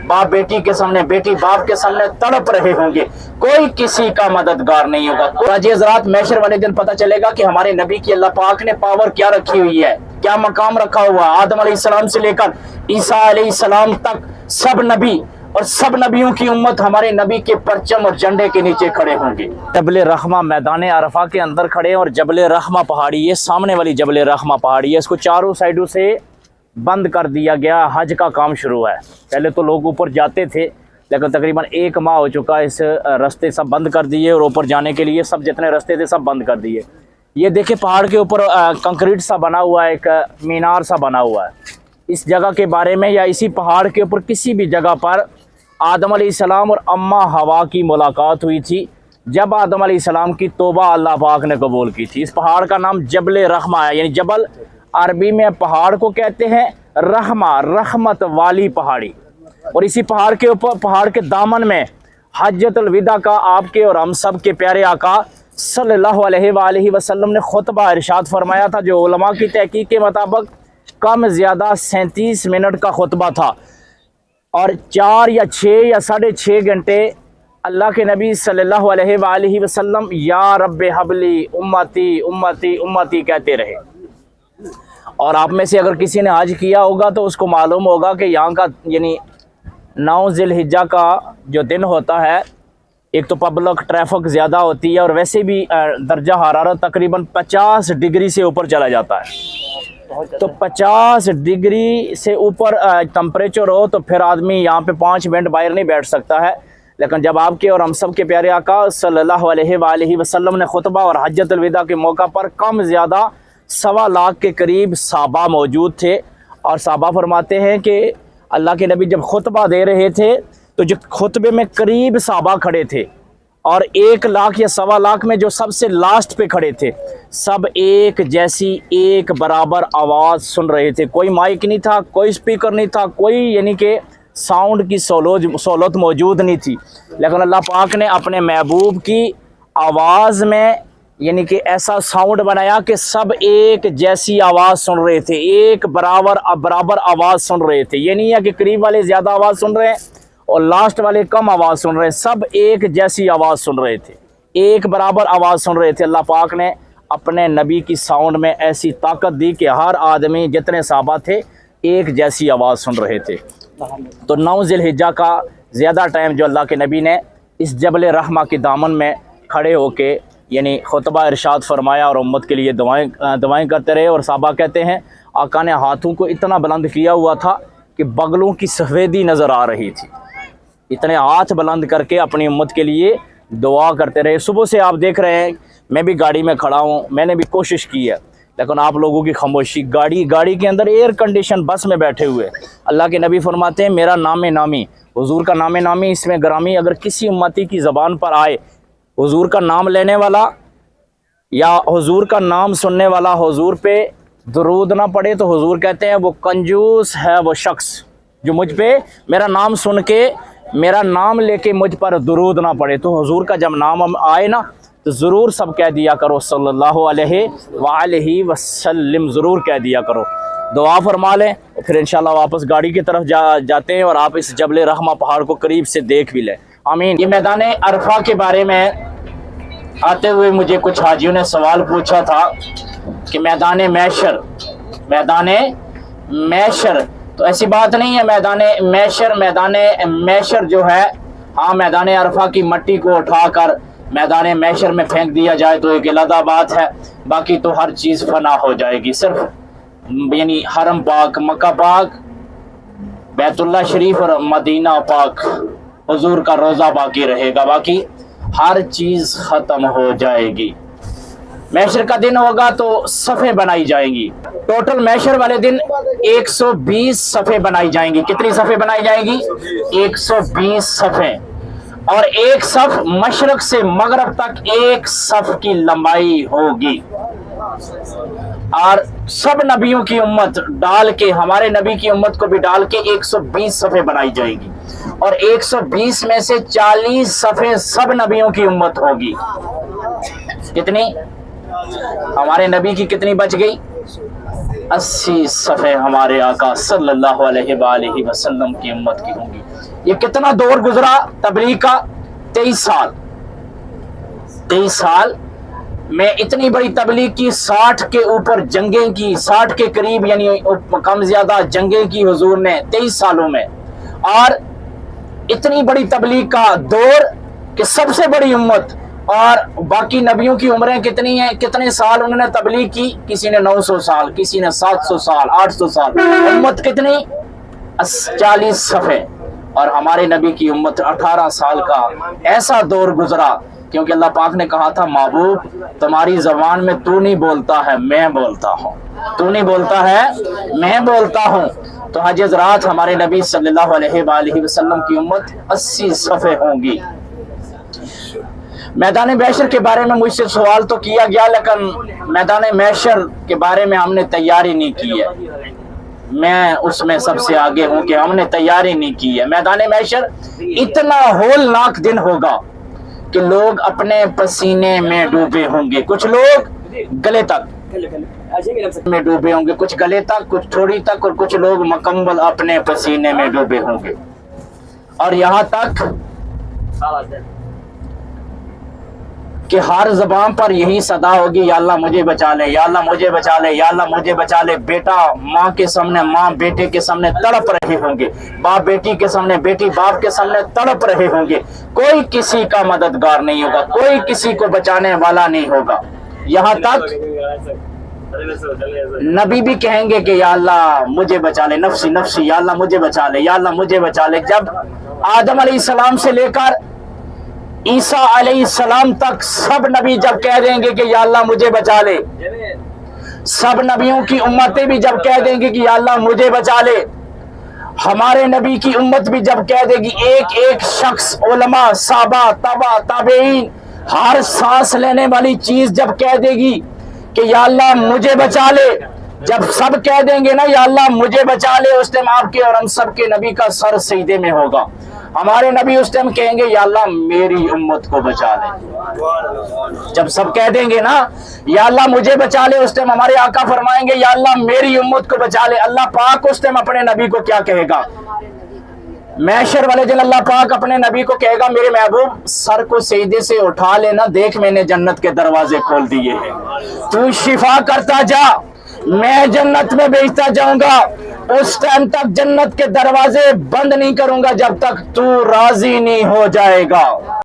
बाप बेटी के सामने, बेटी बाप के सामने तड़प रहे होंगे, कोई किसी का मददगार नहीं होगा। तो हज़रात महशर वाले दिन पता चलेगा कि हमारे नबी की अल्लाह पाक ने पावर क्या रखी हुई है, क्या मकाम रखा हुआ। आदम अलैहिस्सलाम से लेकर ईसा अलैहिस्सलाम तक सब नबी और सब नबियों की उम्मत हमारे नबी के परचम और झंडे के नीचे खड़े होंगे। जबल रहमा मैदान अरफा के अंदर खड़े, और जबल रहमा पहाड़ी, ये सामने वाली जबल रहमा पहाड़ी है, इसको चारों साइडों से बंद कर दिया गया। हज का काम शुरू है। पहले तो लोग ऊपर जाते थे, लेकिन तकरीबन 1 माह हो चुका, इस रास्ते सब बंद कर दिए, और ऊपर जाने के लिए सब जितने रास्ते थे सब बंद कर दिए। ये देखिए पहाड़ के ऊपर कंक्रीट सा बना हुआ है, एक मीनार सा बना हुआ है। इस जगह के बारे में या इसी पहाड़ के ऊपर किसी भी जगह पर आदम अलैहिस्सलाम और अम्मा हवा की मुलाकात हुई थी, जब आदम अलैहिस्सलाम की तौबा अल्लाह पाक ने कबूल की थी। इस पहाड़ का नाम जबल रहमा है, यानी जबल अरबी में पहाड़ को कहते हैं, रहमा रहमत वाली पहाड़ी। और इसी पहाड़ के ऊपर, पहाड़ के दामन में हज्जतुल विदा का आपके और हम सब के प्यारे आका सल्लल्लाहु अलैहि वसल्लम ने खुतबा इरशाद फरमाया था, जो उलमा की तहकीक के मुताबिक कम ज़्यादा 37 मिनट का खुतबा था, और 4 या 6 या 6.5 घंटे अल्लाह के नबी सल्लल्लाहु अलैहि वसल्लम या रब्बे हबली उम्मती उम्मती उम्मती कहते रहे। और आप में से अगर किसी ने हज किया होगा तो उसको मालूम होगा कि यहाँ का यानी 9 ज़िलहिज्जा का जो दिन होता है, एक तो पब्लिक ट्रैफिक ज़्यादा होती है, और वैसे भी दर्जा हरारत तकरीबन 50 डिग्री से ऊपर चला जाता है। तो 50 डिग्री से ऊपर टेम्परेचर हो तो फिर आदमी यहाँ पे 5 मिनट बाहर नहीं बैठ सकता है। लेकिन जब आपके और हम सब के प्यारे आका सल्लल्लाहु अलैहि वसल्लम ने खुतबा और हज्जतुल विदा के मौका पर कम ज़्यादा 1.25 लाख के करीब सहाबा मौजूद थे, और सहाबा फरमाते हैं कि अल्लाह के नबी जब खुतबा दे रहे थे तो जो खुतबे में करीब सहाबा खड़े थे, और 1 लाख या 1.25 लाख में जो सबसे लास्ट पे खड़े थे, सब एक जैसी एक बराबर आवाज़ सुन रहे थे। कोई माइक नहीं था, कोई स्पीकर नहीं था, कोई यानी कि साउंड की सहूलत मौजूद नहीं थी। लेकिन अल्लाह पाक ने अपने महबूब की आवाज़ में यानी कि ऐसा साउंड बनाया कि सब एक जैसी आवाज़ सुन रहे थे, एक बराबर आवाज़ सुन रहे थे। ये नहीं है कि करीब वाले ज़्यादा आवाज़ सुन रहे हैं और लास्ट वाले कम आवाज़ सुन रहे हैं, सब एक जैसी आवाज़ सुन रहे थे, एक बराबर आवाज़ सुन रहे थे। अल्लाह पाक ने अपने नबी की साउंड में ऐसी ताकत दी कि हर आदमी, जितने सहाबा थे, एक जैसी आवाज़ सुन रहे थे। तो 9 ज़िलहिज्जा का ज़्यादा टाइम जो अल्लाह के नबी ने इस जबल रहमा के दामन में खड़े होके यानी खुतबा इरशाद फरमाया और उम्मत के लिए दुआएं करते रहे। और सहाबा कहते हैं आका ने हाथों को इतना बुलंद किया हुआ था कि बगलों की सफ़ेदी नज़र आ रही थी, इतने हाथ बुलंद करके अपनी उम्मत के लिए दुआ करते रहे। सुबह से आप देख रहे हैं, मैं भी गाड़ी में खड़ा हूँ, मैंने भी कोशिश की है, लेकिन आप लोगों की खामोशी, गाड़ी के अंदर एयर कंडीशन बस में बैठे हुए। अल्लाह के नबी फरमाते हैं मेरा नाम नामी, हुजूर का नाम नामी इसमें ग्रामी अगर किसी उम्मती की ज़बान पर आए, हुजूर का नाम लेने वाला या हुजूर का नाम सुनने वाला हुजूर पे दुरूद ना पड़े, तो हुजूर कहते हैं वो कंजूस है वो शख्स जो मुझ पे मेरा नाम सुन के, मेरा नाम लेके मुझ पर दुरूद ना पड़े। तो हुजूर का जब नाम आए ना तो ज़रूर सब कह दिया करो सल्लल्लाहु अलैहि वसल्लम, ज़रूर कह दिया करो, दुआ फरमा लें। फिर इंशाल्लाह वापस गाड़ी की तरफ जाते हैं और आप इस जबल रहमा पहाड़ को करीब से देख भी लें। आमीन। ये मैदान अरफा के बारे में आते हुए मुझे कुछ हाजियों ने सवाल पूछा था कि मैदान मैशर तो ऐसी बात नहीं है। मैदान मैशर जो है, हाँ, मैदान अरफा की मट्टी को उठाकर मैदान मैशर में फेंक दिया जाए तो एक अलग बात है, बाकी तो हर चीज़ फना हो जाएगी। सिर्फ यानी हरम पाक, मक्का पाक, बैतुल्लाह शरीफ और मदीना पाक, हुजूर का रोज़ा बाकी रहेगा, बाकी हर चीज़ ख़त्म हो जाएगी। मैशर का दिन होगा तो सफ़े बनाई जाएंगी। टोटल मैशर वाले दिन 120 सफ़े बनाई जाएंगी। कितनी सफ़े बनाई जाएंगी? 120 सफ़े। और एक सफ़ मशरक से मगरब तक एक सफ़ की लंबाई होगी। और सब नबियों की उम्मत डाल के, हमारे नबी की उम्मत को भी डाल के 120 सफ़े बनाई जाएगी। और 120 में से 40 सफ़े सब नबियों की उम्मत होगी। कितनी? हमारे नबी की कितनी बच गई? 80 सफ़े हमारे आका सल्लल्लाहु अलैहि वसल्लम की उम्मत की होंगी। یہ کتنا دور گزرا تبلیغ کا؟ 23 سال 23 سال میں اتنی بڑی تبلیغ کی، 60 کے اوپر جنگیں کی، 60 کے قریب یعنی کم زیادہ جنگیں کی حضور نے 23 سالوں میں، اور اتنی بڑی تبلیغ کا دور کہ سب سے بڑی امت، اور باقی نبیوں کی عمریں کتنی ہیں، کتنے سال انہوں نے تبلیغ کی؟ کسی نے 900 سال، کسی نے 700 سال، 800 سال، امت کتنی؟ 40 صفحے، اور ہمارے نبی کی امت 18 سال کا ایسا دور گزرا، کیونکہ اللہ پاک نے کہا تھا محبوب تمہاری زبان میں تو نہیں بولتا ہے میں بولتا ہوں، تو نہیں بولتا ہے میں بولتا ہوں۔ تو حج رات ہمارے نبی صلی اللہ علیہ وآلہ وسلم کی امت 80 صفحے ہوں گی۔ میدان محشر کے بارے میں مجھ سے سوال تو کیا گیا، لیکن میدان محشر کے بارے میں ہم نے تیاری نہیں کی ہے، میں اس میں سب سے آگے ہوں کہ ہم نے تیاری نہیں کی ہے۔ میدان محشر اتنا ہولناک دن ہوگا کہ لوگ اپنے پسینے میں ڈوبے ہوں گے، کچھ لوگ گلے تک میں ڈوبے ہوں گے، کچھ گلے تک، کچھ تھوڑی تک، اور کچھ لوگ مکمل اپنے پسینے میں ڈوبے ہوں گے، اور یہاں تک کہ ہر زبان پر یہی صدا ہوگی، یا اللہ مجھے بچا لے، یا اللہ مجھے بچا لے، یا اللہ مجھے بچا لے۔ بیٹا ماں کے سامنے، ماں بیٹے کے سامنے تڑپ رہے ہوں گے، باپ بیٹی کے سامنے، بیٹی باپ کے سامنے تڑپ رہے ہوں گے، کوئی کسی کا مددگار نہیں ہوگا، کوئی کسی کو بچانے والا نہیں ہوگا۔ یہاں تک نبی بھی کہیں گے کہ یا اللہ مجھے بچا لے، نفسی نفسی، یا اللہ مجھے بچا لے، یا اللہ مجھے بچا لے۔ جب آدم علیہ السلام سے لے کر عیسیٰ علیہ السلام تک سب نبی جب کہہ دیں گے کہ یا اللہ مجھے بچا لے، سب نبیوں کی امتیں بھی جب کہہ دیں گے کہ یا اللہ مجھے بچا لے، ہمارے نبی کی امت بھی جب کہہ دے گی، ایک ایک شخص، علماء، صحابہ، تابع تابعین، ہر سانس لینے والی چیز جب کہہ دے گی کہ یا اللہ مجھے بچا لے، جب سب کہہ دیں گے نا یا اللہ مجھے بچا لے، اس ٹائم آپ کے اور ہم سب کے نبی کا سر سجدے میں ہوگا۔ ہمارے نبی اس ٹائم کہیں گے یا اللہ میری امت کو بچا لے۔ جب سب کہہ دیں گے نا یا اللہ مجھے بچا لے، اس ٹائم ہمارے آقا فرمائیں گے یا اللہ میری امت کو بچا لے۔ اللہ پاک اس ٹائم اپنے نبی کو کیا کہے گا؟ محشر والے دن اللہ پاک اپنے نبی کو کہے گا میرے محبوب سر کو سجدے سے اٹھا لینا، دیکھ میں نے جنت کے دروازے کھول دیے ہیں، تو شفا کرتا جا، میں جنت میں بھیجتا جاؤں گا، اس ٹائم تک جنت کے دروازے بند نہیں کروں گا جب تک تو راضی نہیں ہو جائے گا۔